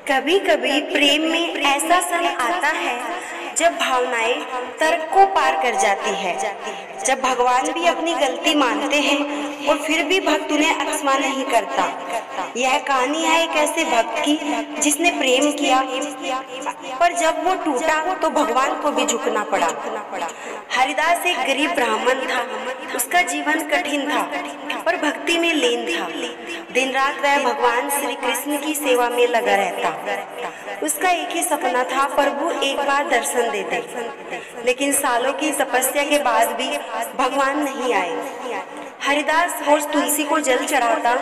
कभी कभी प्रेम में ऐसा क्षण आता है जब भावनाएं तर्क को पार कर जाती है। जब भगवान भी अपनी गलती मानते हैं और फिर भी भक्त उन्हें अक्षमा नहीं करता। यह कहानी है एक ऐसे भक्त की जिसने प्रेम किया, पर जब वो टूटा तो भगवान को भी झुकना पड़ा। हरिदास एक गरीब ब्राह्मण था। उसका जीवन कठिन था पर भक्ति में लीन था। दिन रात वह भगवान श्री कृष्ण की सेवा में लगा रहता। उसका एक ही सपना था, प्रभु एक बार दर्शन दे दे। लेकिन सालों की तपस्या के बाद भी भगवान नहीं आए। हरिदास रोज तुलसी को जल चढ़ाता,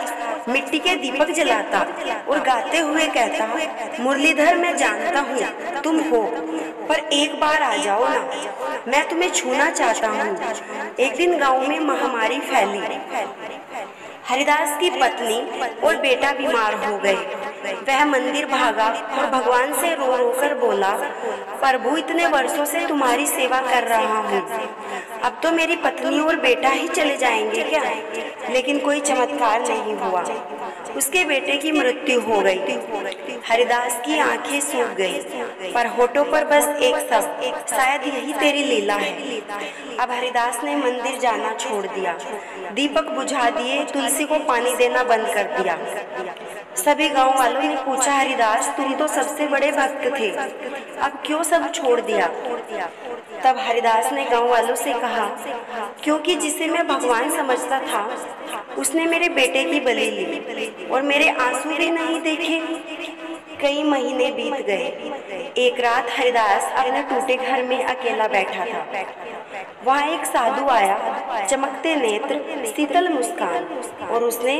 मिट्टी के दीपक जलाता और गाते हुए कहता, मुरलीधर मैं जानता हूँ तुम हो, पर एक बार आ जाओ ना, मैं तुम्हें छूना चाहता हूँ। एक दिन गांव में महामारी फैली। हरिदास की पत्नी और बेटा बीमार हो गए। वह मंदिर भागा और भगवान से रो रो कर बोला, प्रभु इतने वर्षों से तुम्हारी सेवा कर रहा हूँ, अब तो मेरी पत्नी और बेटा ही चले जाएंगे क्या? लेकिन कोई चमत्कार नहीं हुआ। उसके बेटे की मृत्यु हो गई। हरिदास की आंखें सूख गई, पर होठों पर बस एक शब्द, शायद यही तेरी लीला है। अब हरिदास ने मंदिर जाना छोड़ दिया, दीपक बुझा दिए, तुलसी को पानी देना बंद कर दिया। सभी गांव वालों ने पूछा, हरिदास तुम तो सबसे बड़े भक्त थे, अब क्यों सब छोड़ दिया? तब हरिदास ने गांव वालों से कहा, क्योंकि जिसे मैं भगवान समझता था उसने मेरे बेटे की बलि ली और मेरे आंसू भी नहीं देखे। कई महीने बीत गए। एक रात हरिदास अपने टूटे घर में अकेला बैठा था। वहाँ एक साधु आया, चमकते नेत्र, शीतल मुस्कान, और उसने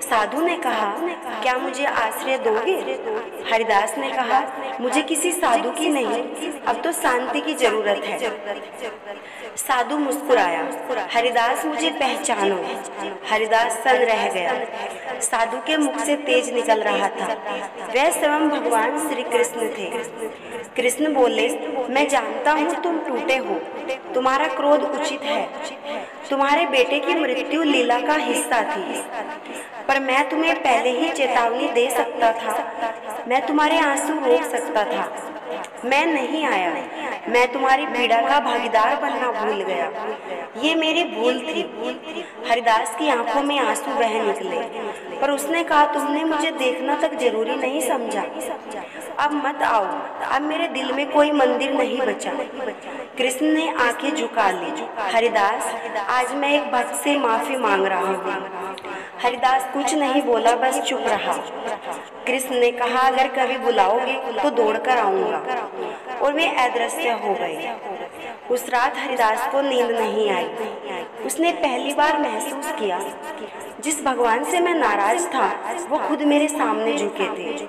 साधु ने कहा, क्या मुझे आश्रय दोगे? हरिदास ने कहा, मुझे किसी साधु की नहीं, अब तो शांति की जरूरत है। साधु मुस्कुराया, हरिदास मुझे पहचानो। हरिदास सन रह गया। साधु के मुख से तेज निकल रहा था। वह स्वयं भगवान श्री कृष्ण थे। कृष्ण बोले, मैं जानता हूँ तुम टूटे हो, तुम्हारा क्रोध उचित है, तुम्हारे बेटे की मृत्यु लीला का हिस्सा थी, पर मैं तुम्हें पहले ही चेतावनी दे सकता था, मैं तुम्हारे आंसू रोक सकता था। मैं नहीं आया, मैं तुम्हारी पीड़ा का भागीदार बनना भूल गया, ये मेरी भूल थी। हरिदास की आंखों में आंसू बह निकले, पर उसने कहा, तुमने मुझे देखना तक जरूरी नहीं समझा, अब मत आओ, अब मेरे दिल में कोई मंदिर नहीं बचा। कृष्ण ने आंखें झुका ली, हरिदास आज मैं एक भक्त से माफी मांग रहा हूँ। हरिदास कुछ नहीं बोला, बस चुप रहा। कृष्ण ने कहा, अगर कभी बुलाओगे तो दौड़कर आऊंगा, और वे अदृश्य हो गए। उस रात हरिदास को नींद नहीं आई। उसने पहली बार महसूस किया, जिस भगवान से मैं नाराज था वो खुद मेरे सामने झुके थे,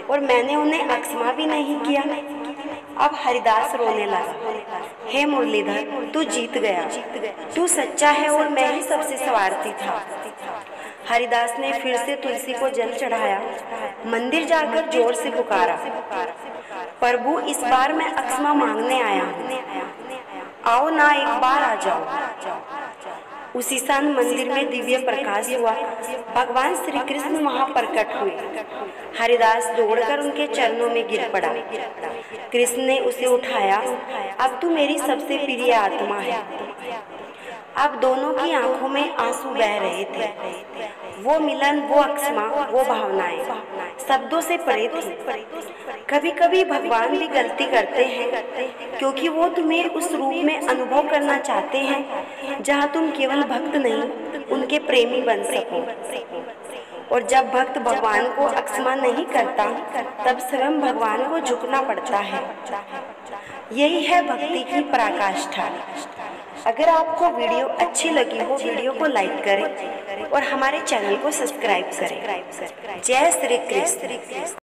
और मैंने उन्हें अक्षमा भी नहीं किया। अब हरिदास रोने लगा, हे मुरलीधर तू जीत गया, तू सच्चा है और मैं ही सबसे स्वार्थी था। हरिदास ने फिर से तुलसी को जल चढ़ाया, मंदिर जाकर जोर से पुकारा, प्रभु इस बार मैं अक्षमा मांगने आया हूँ, आओ ना एक बार आ जाओ। उसी क्षण मंदिर में दिव्य प्रकाश हुआ। भगवान श्री कृष्ण वहाँ प्रकट हुए। हरिदास दौड़कर उनके चरणों में गिर पड़ा। कृष्ण ने उसे उठाया, अब तू मेरी सबसे प्रिय आत्मा है। अब दोनों की आंखों में आंसू बह रहे थे। वो मिलन, वो अक्षमा, वो भावनाएं शब्दों से परे थी। कभी कभी भगवान भी गलती करते हैं, क्योंकि वो तुम्हें उस रूप में अनुभव करना चाहते हैं जहाँ तुम केवल भक्त नहीं उनके प्रेमी बन सको। और जब भक्त भगवान को अक्षमा नहीं करता, तब स्वयं भगवान को झुकना पड़ता है। यही है भक्ति की पराकाष्ठा। अगर आपको वीडियो अच्छी लगी हो, वीडियो को लाइक करें और हमारे चैनल को सब्सक्राइब करें। जय श्री कृष्ण।